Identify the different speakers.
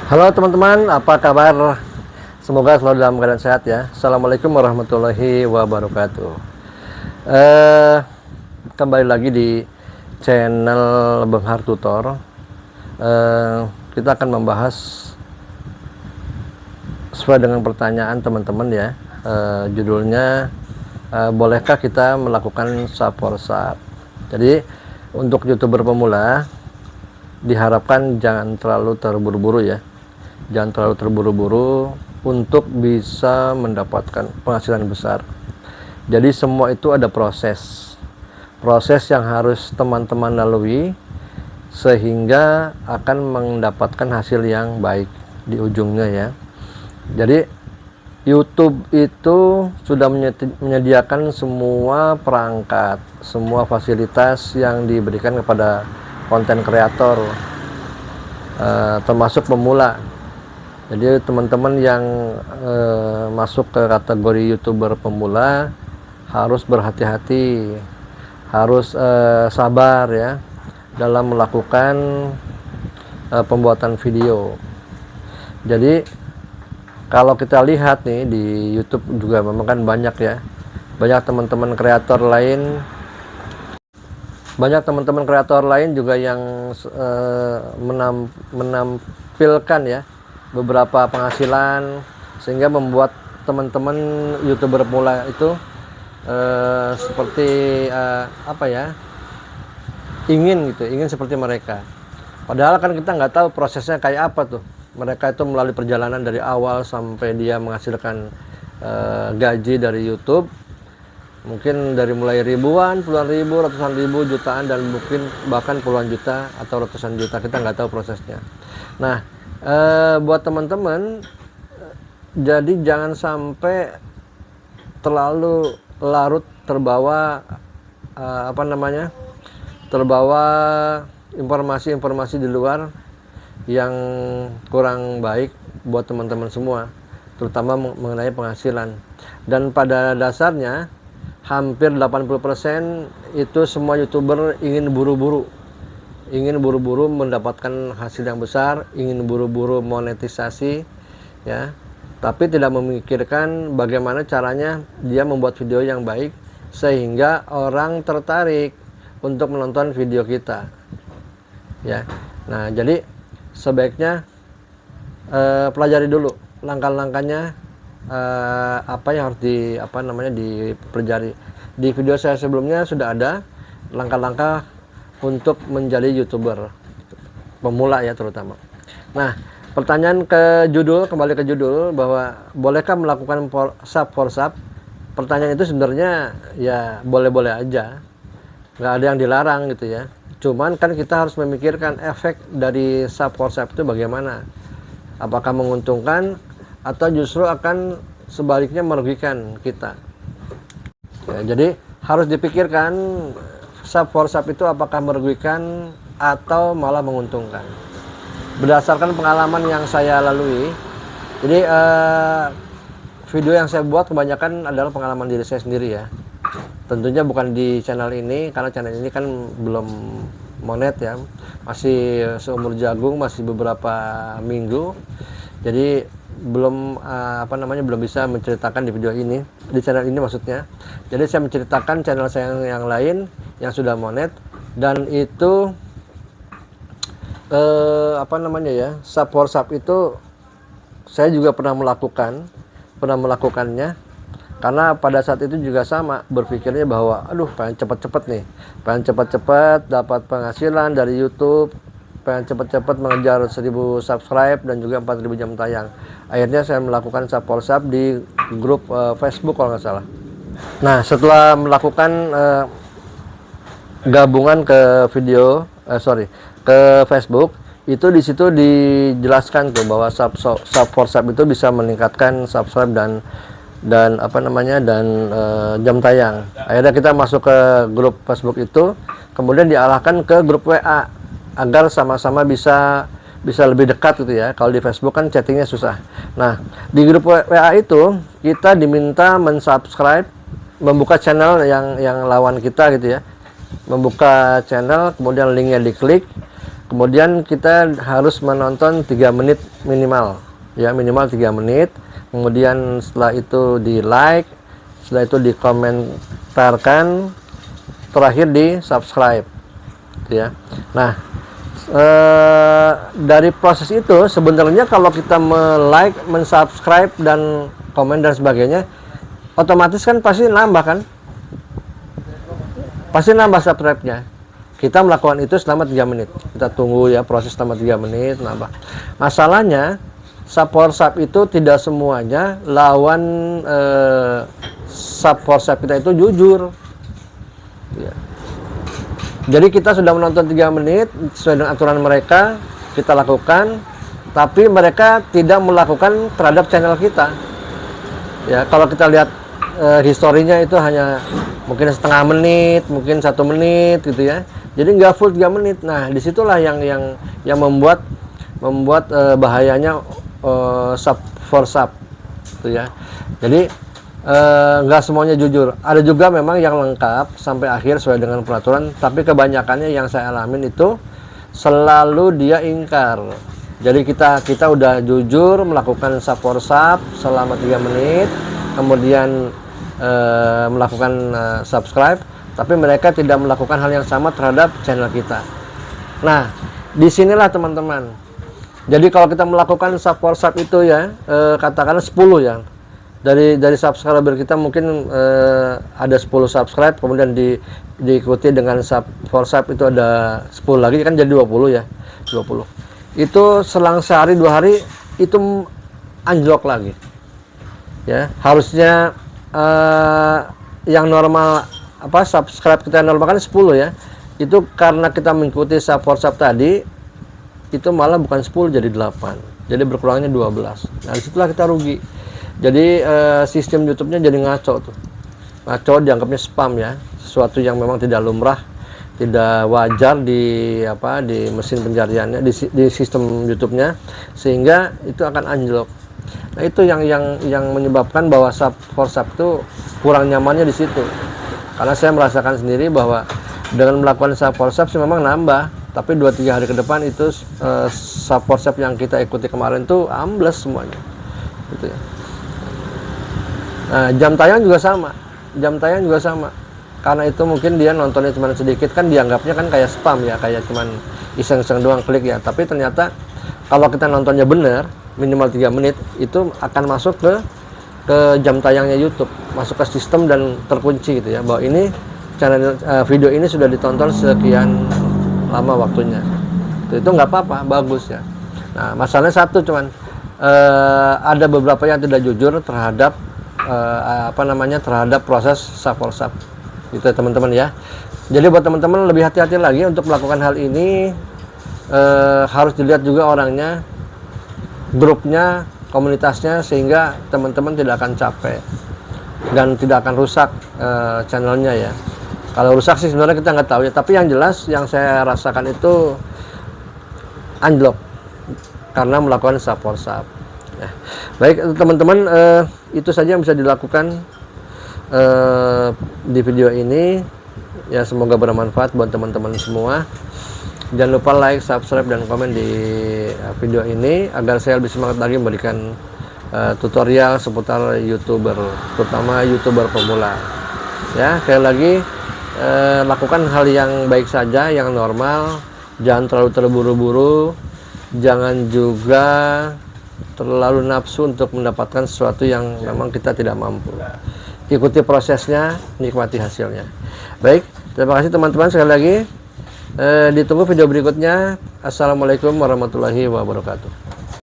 Speaker 1: Halo teman-teman, apa kabar? Semoga selalu dalam keadaan sehat ya. Assalamualaikum warahmatullahi wabarakatuh. Eh, Kembali lagi di channel Benghar Tutor. Kita akan membahas sesuai dengan pertanyaan teman-teman ya. Judulnya, bolehkah kita melakukan sub for sub? Jadi untuk YouTuber pemula diharapkan jangan terlalu terburu-buru ya. Jangan terlalu terburu-buru untuk bisa mendapatkan penghasilan besar. Jadi semua itu ada proses yang harus teman-teman lalui sehingga akan mendapatkan hasil yang baik di ujungnya ya. Jadi YouTube itu sudah menyediakan semua perangkat, semua fasilitas yang diberikan kepada konten kreator, termasuk pemula. Jadi teman-teman yang masuk ke kategori YouTuber pemula harus berhati-hati, harus sabar ya dalam melakukan pembuatan video. Jadi kalau kita lihat nih di YouTube juga memang kan banyak ya, banyak teman-teman kreator lain juga yang menampilkan ya beberapa penghasilan, sehingga membuat teman-teman YouTuber pemula itu seperti ingin seperti mereka. Padahal kan kita nggak tahu prosesnya kayak apa tuh. Mereka itu melalui perjalanan dari awal sampai dia menghasilkan gaji dari YouTube, mungkin dari mulai ribuan, puluhan ribu, ratusan ribu, jutaan, dan mungkin bahkan puluhan juta atau ratusan juta. Kita nggak tahu prosesnya. Nah, buat teman-teman, jadi jangan sampai terlalu larut terbawa terbawa informasi-informasi di luar yang kurang baik buat teman-teman semua, terutama mengenai penghasilan. Dan pada dasarnya hampir 80% itu semua YouTuber ingin buru-buru mendapatkan hasil yang besar, ingin buru-buru monetisasi ya, tapi tidak memikirkan bagaimana caranya dia membuat video yang baik sehingga orang tertarik untuk menonton video kita ya. Nah, jadi sebaiknya pelajari dulu langkah-langkahnya, apa yang harus dipelajari. Di video saya sebelumnya sudah ada langkah-langkah untuk menjadi YouTuber pemula ya terutama. Nah, pertanyaan kembali ke judul, bahwa bolehkah melakukan sub for sub? Pertanyaan itu sebenarnya ya boleh-boleh aja, nggak ada yang dilarang gitu ya. Cuman kan kita harus memikirkan efek dari sub for sub itu bagaimana, apakah menguntungkan atau justru akan sebaliknya merugikan kita ya. Jadi harus dipikirkan sub for sub itu apakah merugikan atau malah menguntungkan. Berdasarkan pengalaman yang saya lalui, jadi video yang saya buat kebanyakan adalah pengalaman diri saya sendiri ya. Tentunya bukan di channel ini, karena channel ini kan belum monet ya, masih seumur jagung, masih beberapa minggu. Jadi belum belum bisa menceritakan di video ini, di channel ini maksudnya. Jadi saya menceritakan channel saya yang lain yang sudah monet, dan itu sub for sub itu saya juga pernah melakukannya, karena pada saat itu juga sama berpikirnya bahwa pengen cepet-cepet dapat penghasilan dari YouTube, pengen cepet-cepet mengejar 1000 subscribe dan juga 4000 jam tayang. Akhirnya saya melakukan sub for sub di grup Facebook kalau nggak salah. Nah, setelah melakukan gabungan ke Facebook, itu di situ dijelaskan tuh bahwa sub for sub itu bisa meningkatkan subscribe dan jam tayang. Akhirnya kita masuk ke grup Facebook itu, kemudian diarahkan ke grup WA agar sama-sama bisa lebih dekat gitu ya. Kalau di Facebook kan chattingnya susah. Nah, di grup WA itu kita diminta mensubscribe, membuka channel yang lawan kita gitu ya, membuka channel, kemudian linknya diklik, Kemudian kita harus menonton 3 menit minimal, ya minimal 3 menit. Kemudian setelah itu di like, setelah itu dikomentarkan, terakhir di subscribe, ya. Nah, dari proses itu sebenarnya kalau kita like, mensubscribe dan komen dan sebagainya, otomatis kan pasti nambah kan, pasti nambah subscribe-nya. Kita melakukan itu selama 3 menit. Kita tunggu ya proses selama 3 menit nambah. Masalahnya support sub itu tidak semuanya lawan support sub kita itu jujur. Ya. Jadi kita sudah menonton 3 menit sesuai dengan aturan mereka, kita lakukan, tapi mereka tidak melakukan terhadap channel kita. Ya, kalau kita lihat historinya itu hanya mungkin setengah menit, mungkin 1 menit gitu ya. Jadi nggak full 3 menit. Nah, disitulah yang membuat bahayanya sub for sub, gitu ya. Jadi nggak semuanya jujur. Ada juga memang yang lengkap sampai akhir sesuai dengan peraturan, tapi kebanyakannya yang saya alamin itu selalu dia ingkar. Jadi kita udah jujur melakukan sub for sub selama 3 menit, kemudian melakukan subscribe, tapi mereka tidak melakukan hal yang sama terhadap channel kita. Nah, disinilah teman-teman. Jadi kalau kita melakukan sub for sub itu ya, katakanlah 10 ya. Dari subscriber kita mungkin ada 10 subscribe, kemudian diikuti dengan sub for sub itu ada 10 lagi, kan jadi 20 ya. 20. Itu selang sehari 2 hari itu anjlok lagi. Ya, harusnya yang normal subscribe kita normal kan 10 ya. Itu karena kita mengikuti sub for sub tadi, itu malah bukan 10 jadi 8. Jadi berkurangnya 12. Nah, disitulah kita rugi. Jadi sistem YouTube-nya jadi ngaco tuh. Ngaco dianggapnya spam ya. Sesuatu yang memang tidak lumrah, tidak wajar di mesin pencariannya, di sistem YouTube-nya, sehingga itu akan anjlok. Nah, itu yang menyebabkan bahwa sub for sub itu kurang nyamannya di situ. Karena saya merasakan sendiri bahwa dengan melakukan sub for sub sih memang nambah, tapi 2-3 hari ke depan itu sub for sub yang kita ikuti kemarin tuh ambles semuanya, gitu ya. Nah, jam tayang juga sama. Karena itu mungkin dia nontonnya cuma sedikit, kan dianggapnya kan kayak spam ya, kayak cuman iseng-iseng doang klik ya. Tapi ternyata kalau kita nontonnya benar, minimal 3 menit, itu akan masuk ke jam tayangnya YouTube, masuk ke sistem dan terkunci gitu ya, bahwa ini channel video ini sudah ditonton sekian lama waktunya. Itu nggak apa-apa, bagus ya. Nah, masalahnya satu cuman ada beberapa yang tidak jujur terhadap terhadap proses sub for sub. Gitu teman-teman ya. Jadi buat teman-teman lebih hati-hati lagi untuk melakukan hal ini. Harus dilihat juga orangnya, grupnya, komunitasnya, sehingga teman-teman tidak akan capek dan tidak akan rusak channelnya ya. Kalau rusak sih sebenarnya kita nggak tahu ya, tapi yang jelas yang saya rasakan itu anjlok karena melakukan sub for sub ya. Baik teman-teman, itu saja yang bisa dilakukan di video ini ya. Semoga bermanfaat buat teman-teman semua. Jangan lupa like, subscribe, dan komen di video ini agar saya lebih semangat lagi memberikan tutorial seputar YouTuber, terutama YouTuber pemula. Ya, sekali lagi lakukan hal yang baik saja, yang normal. Jangan terlalu terburu-buru, jangan juga terlalu nafsu untuk mendapatkan sesuatu yang memang kita tidak mampu. Ikuti prosesnya, nikmati hasilnya. Baik, terima kasih teman-teman sekali lagi. Ditunggu video berikutnya. Assalamualaikum warahmatullahi wabarakatuh.